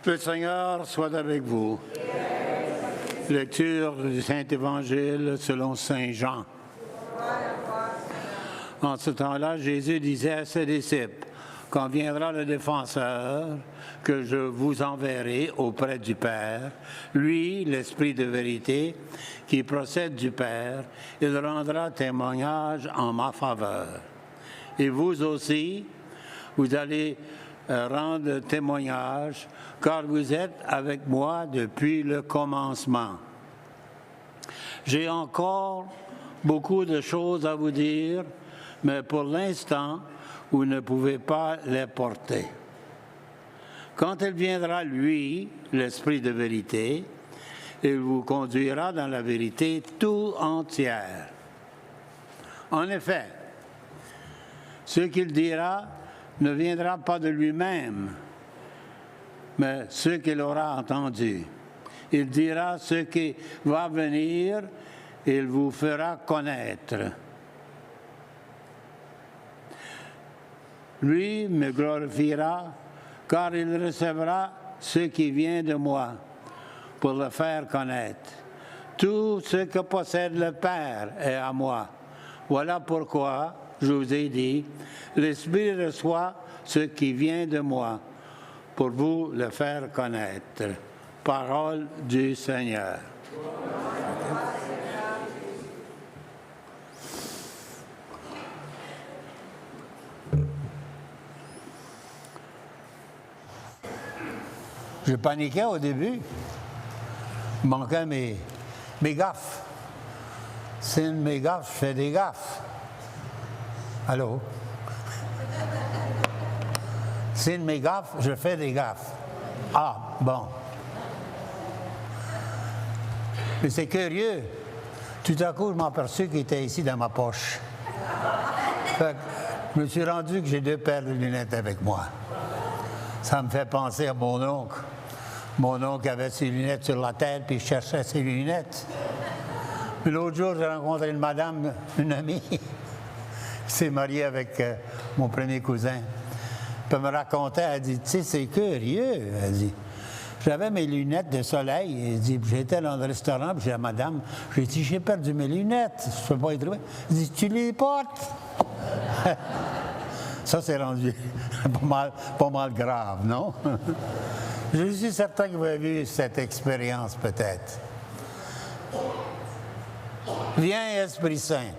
Le Seigneur soit avec vous. Lecture du Saint-Évangile selon Saint Jean. En ce temps-là, Jésus disait à ses disciples, « Quand viendra le défenseur que je vous enverrai auprès du Père, lui, l'Esprit de vérité, qui procède du Père, il rendra témoignage en ma faveur. Et vous aussi, vous allez rendre témoignage, car vous êtes avec moi depuis le commencement. J'ai encore beaucoup de choses à vous dire, mais pour l'instant, vous ne pouvez pas les porter. Quand il viendra, lui, l'Esprit de vérité, il vous conduira dans la vérité tout entière. En effet, ce qu'il dira ne viendra pas de lui-même, mais ce qu'il aura entendu. Il dira ce qui va venir, il vous fera connaître. Lui me glorifiera, car il recevra ce qui vient de moi, pour le faire connaître. Tout ce que possède le Père est à moi. Voilà pourquoi je vous ai dit, l'Esprit reçoit ce qui vient de moi, pour vous le faire connaître. Parole du Seigneur. Je paniquais au début. Il manquait mes gaffes. C'est une de mes gaffes, je fais des gaffes. Allô? C'est une de mes gaffes, je fais des gaffes. Ah, bon. Mais c'est curieux. Tout à coup, je m'en aperçus qu'il était ici dans ma poche. Fait que je me suis rendu que j'ai 2 paires de lunettes avec moi. Ça me fait penser à mon oncle. Mon oncle avait ses lunettes sur la tête, puis il cherchait ses lunettes. Puis l'autre jour, j'ai rencontré une madame, une amie, qui s'est mariée avec mon premier cousin. Puis elle me racontait, elle dit, tu sais, c'est curieux. Elle dit, j'avais mes lunettes de soleil. Elle dit, j'étais dans le restaurant, puis j'ai dit à madame, j'ai dit, j'ai perdu mes lunettes, je ne peux pas y trouver. Elle dit, tu les portes? Ça, c'est rendu pas mal grave, non? Je suis certain que vous avez eu cette expérience, peut-être. Viens, Esprit Saint,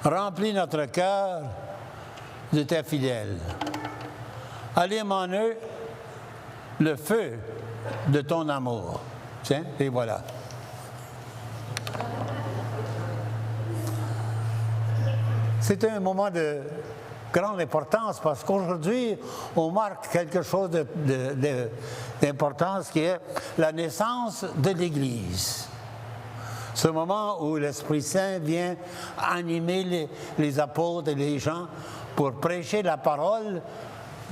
remplis notre cœur de tes fidèles. Allume en eux le feu de ton amour. Tiens, et voilà. C'est un moment de grande importance parce qu'aujourd'hui, on marque quelque chose d'importance qui est la naissance de l'Église. Ce moment où l'Esprit Saint vient animer les apôtres et les gens pour prêcher la parole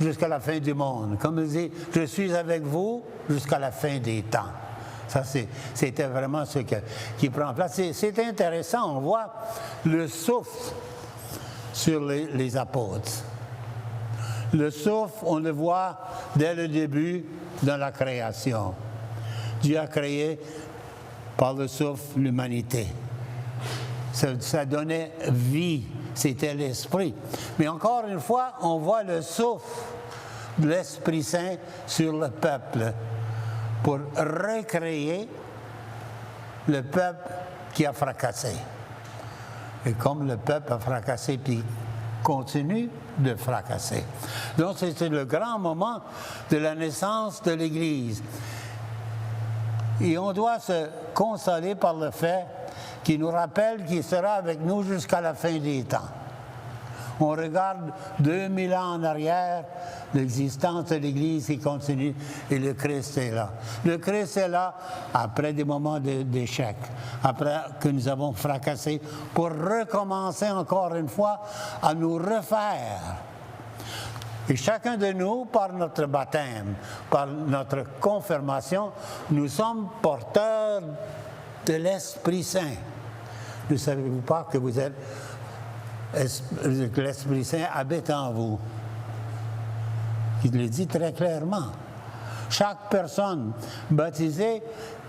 jusqu'à la fin du monde. Comme il dit, je suis avec vous jusqu'à la fin des temps. Ça, c'était vraiment ce qui prend place. C'est intéressant, on voit le souffle sur les apôtres. Le souffle, on le voit dès le début dans la création. Dieu a créé par le souffle l'humanité. Ça donnait vie, c'était l'Esprit. Mais encore une fois, on voit le souffle de l'Esprit Saint sur le peuple pour recréer le peuple qui a fracassé. Et comme le peuple a fracassé, puis continue de fracasser. Donc, c'était le grand moment de la naissance de l'Église. Et on doit se consoler par le fait qu'il nous rappelle qu'il sera avec nous jusqu'à la fin des temps. On regarde 2000 ans en arrière, l'existence de l'Église qui continue et le Christ est là. Le Christ est là après des moments d'échec, après que nous avons fracassé, pour recommencer encore une fois à nous refaire. Et chacun de nous, par notre baptême, par notre confirmation, nous sommes porteurs de l'Esprit Saint. Ne savez-vous pas que vous êtes que l'Esprit Saint habite en vous? Il le dit très clairement. Chaque personne baptisée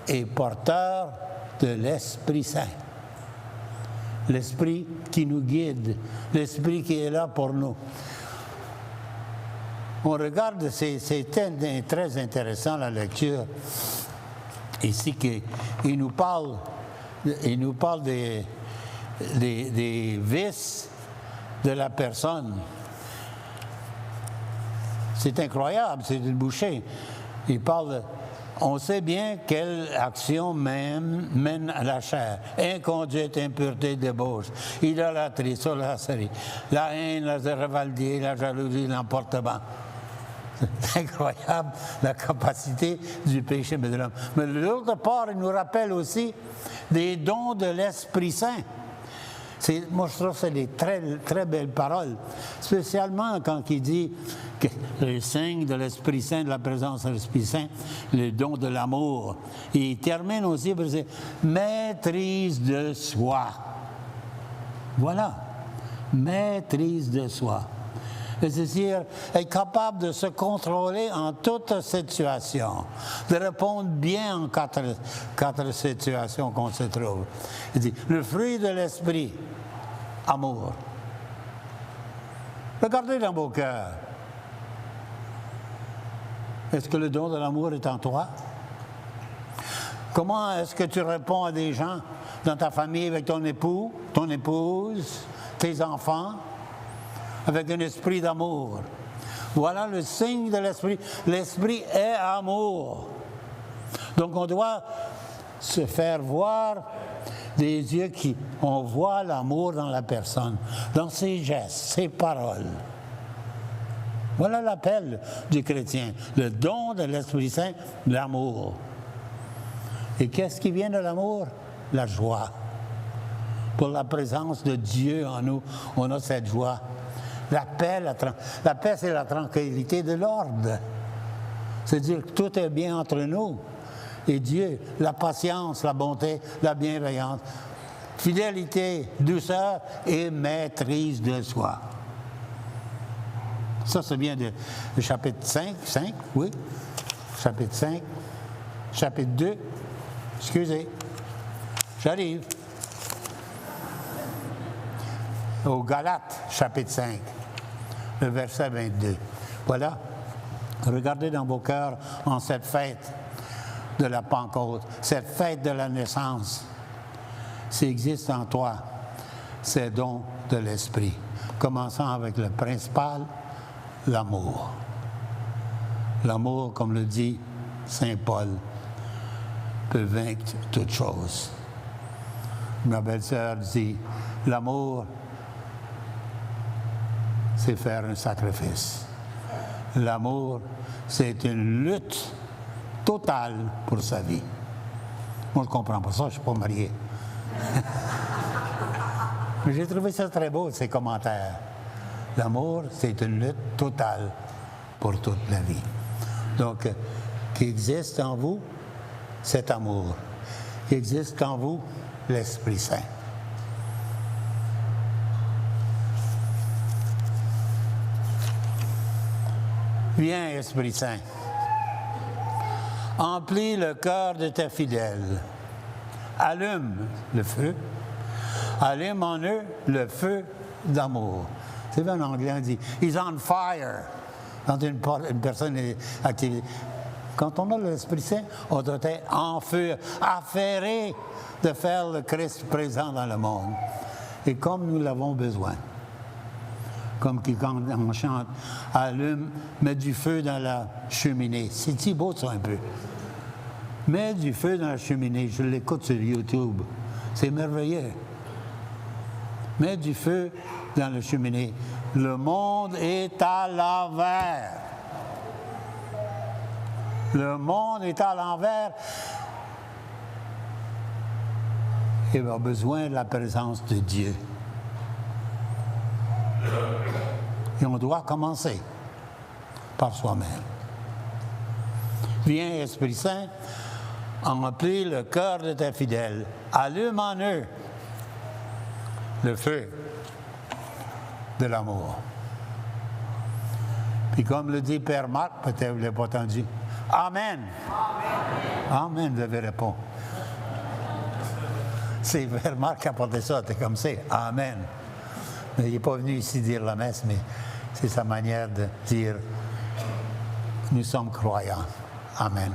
est porteur de l'Esprit Saint. L'Esprit qui nous guide, l'Esprit qui est là pour nous. On regarde, c'est très intéressant la lecture. Ici, il nous parle des vices de la personne. C'est incroyable, c'est une bouchée. Il parle, on sait bien quelle action mène à la chair. Inconduite, impureté, débauche, idolâtrie, sorcellerie, la haine, la rivalité, la jalousie, l'emportement. C'est incroyable la capacité du péché de l'homme. Mais de l'autre part, il nous rappelle aussi des dons de l'Esprit Saint. Moi, je trouve que c'est des très, très belles paroles, spécialement quand il dit que les signes de l'Esprit Saint, de la présence de l'Esprit Saint, le don de l'amour. Et il termine aussi par dire maîtrise de soi. Voilà, maîtrise de soi. C'est-à-dire être capable de se contrôler en toute situation, de répondre bien en quatre situations qu'on se trouve. Il dit, le fruit de l'esprit, amour. Regardez dans vos cœurs. Est-ce que le don de l'amour est en toi? Comment est-ce que tu réponds à des gens dans ta famille avec ton époux, ton épouse, tes enfants? Avec un esprit d'amour. Voilà le signe de l'esprit. L'esprit est amour. Donc on doit se faire voir des yeux qui... On voit l'amour dans la personne, dans ses gestes, ses paroles. Voilà l'appel du chrétien. Le don de l'Esprit Saint, l'amour. Et qu'est-ce qui vient de l'amour? La joie. Pour la présence de Dieu en nous, on a cette joie. La paix, c'est la tranquillité de l'ordre. C'est-à-dire que tout est bien entre nous et Dieu. La patience, la bonté, la bienveillance, fidélité, douceur et maîtrise de soi. Ça vient du chapitre 5, oui. Chapitre 5, chapitre 2. Excusez, j'arrive. Au Galates, chapitre 5. Le verset 22. Voilà. Regardez dans vos cœurs en cette fête de la Pentecôte, cette fête de la naissance. S'il existe en toi, ces dons de l'Esprit. Commençant avec le principal, l'amour. L'amour, comme le dit Saint Paul, peut vaincre toute chose. Ma belle-sœur dit, l'amour, c'est faire un sacrifice. L'amour, c'est une lutte totale pour sa vie. Moi, je ne comprends pas ça, je ne suis pas marié. Mais j'ai trouvé ça très beau, ces commentaires. L'amour, c'est une lutte totale pour toute la vie. Donc, qu'il existe en vous cet amour. Qu'il existe en vous l'Esprit Saint. Viens, Esprit Saint, emplis le cœur de tes fidèles, allume le feu, allume en eux le feu d'amour. C'est vrai en anglais, on dit « He's on fire » quand une personne est active. Quand on a l'Esprit Saint, on doit être en feu, affairé de faire le Christ présent dans le monde. Et comme nous l'avons besoin. Comme quand on chante, allume, mets du feu dans la cheminée. C'est si beau ça un peu. Mets du feu dans la cheminée. Je l'écoute sur YouTube. C'est merveilleux. Mets du feu dans la cheminée. Le monde est à l'envers. Le monde est à l'envers. Il a besoin de la présence de Dieu. Et on doit commencer par soi-même. Viens, Esprit Saint, emplis le cœur de tes fidèles. Allume en eux le feu de l'amour. Puis comme le dit Père Marc, peut-être vous ne l'avez pas entendu, Amen. Amen, vous avez répondu. C'est Marc qui a porté ça, c'est comme ça. Amen. Mais il n'est pas venu ici dire la messe, mais c'est sa manière de dire nous sommes croyants. Amen.